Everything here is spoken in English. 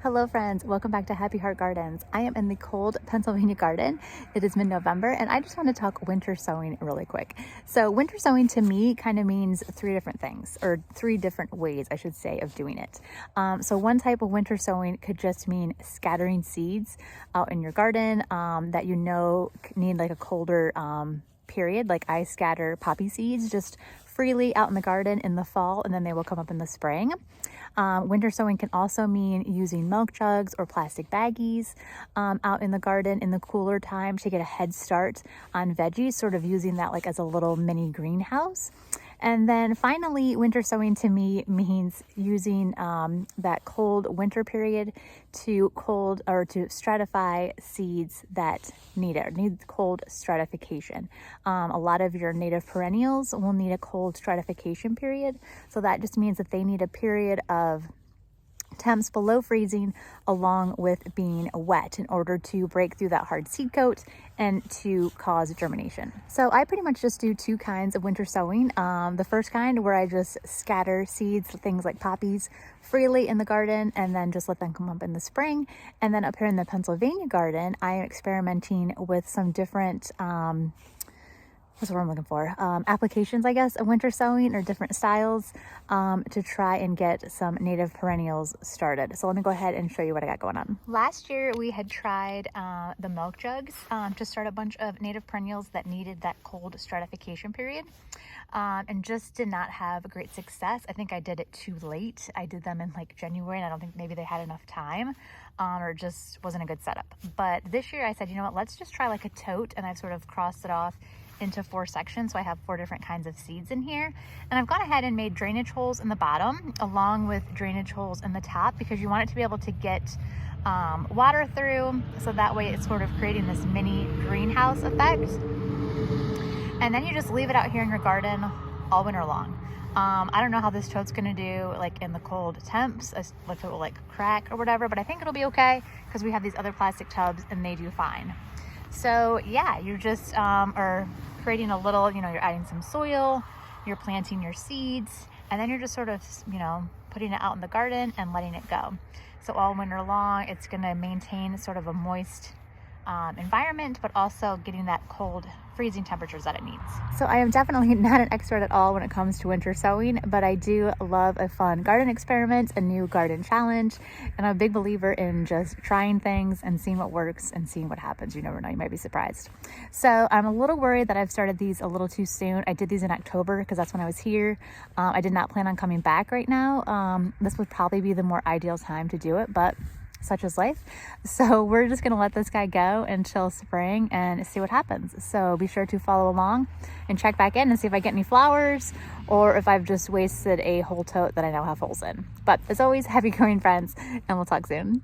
Hello friends, welcome back to Happy Heart Gardens. I am in the cold Pennsylvania garden. It is mid-November and I just want to talk winter sowing really quick. So winter sowing to me kind of means three different things, or three different ways I should say of doing it. So one type of winter sowing could just mean scattering seeds out in your garden that you know need like a colder period. Like I scatter poppy seeds just freely out in the garden in the fall, and then they will come up in the spring. Winter sowing can also mean using milk jugs or plastic baggies out in the garden in the cooler time to get a head start on veggies, sort of using that like as a little mini greenhouse. And then finally, winter sowing to me means using that cold winter period to stratify seeds that need cold stratification. A lot of your native perennials will need a cold stratification period. So that just means that they need a period of temps below freezing along with being wet in order to break through that hard seed coat and to cause germination. So I pretty much just do two kinds of winter sowing. The first kind where I just scatter seeds, things like poppies, freely in the garden and then just let them come up in the spring. And then up here in the Pennsylvania garden, I am experimenting with some different what's the word I'm looking for? Applications, I guess, of winter sowing or different styles to try and get some native perennials started. So let me go ahead and show you what I got going on. Last year, we had tried the milk jugs to start a bunch of native perennials that needed that cold stratification period and just did not have a great success. I think I did it too late. I did them in like January and I don't think maybe they had enough time or just wasn't a good setup. But this year I said, you know what, let's just try like a tote, and I've sort of crossed it off into 4 sections, so I have 4 different kinds of seeds in here. And I've gone ahead and made drainage holes in the bottom along with drainage holes in the top because you want it to be able to get water through, so that way it's sort of creating this mini greenhouse effect. And then you just leave it out here in your garden all winter long. I don't know how this tote's gonna do like in the cold temps, if it will like crack or whatever, but I think it'll be okay because we have these other plastic tubs and they do fine. So yeah, you just are creating a little, you're adding some soil, you're planting your seeds, and then you're just sort of, putting it out in the garden and letting it go. So all winter long, it's gonna maintain sort of a moist environment, but also getting that cold, freezing temperatures that it needs. So I am definitely not an expert at all when it comes to winter sowing, but I do love a fun garden experiment, a new garden challenge, and I'm a big believer in just trying things and seeing what works and seeing what happens. You never know, you might be surprised. So I'm a little worried that I've started these a little too soon. I did these in October because that's when I was here. I did not plan on coming back right now. This would probably be the more ideal time to do it, but such is life. So we're just gonna let this guy go until spring and see what happens. So be sure to follow along and check back in and see if I get any flowers or if I've just wasted a whole tote that I now have holes in. But as always, happy growing friends, and we'll talk soon.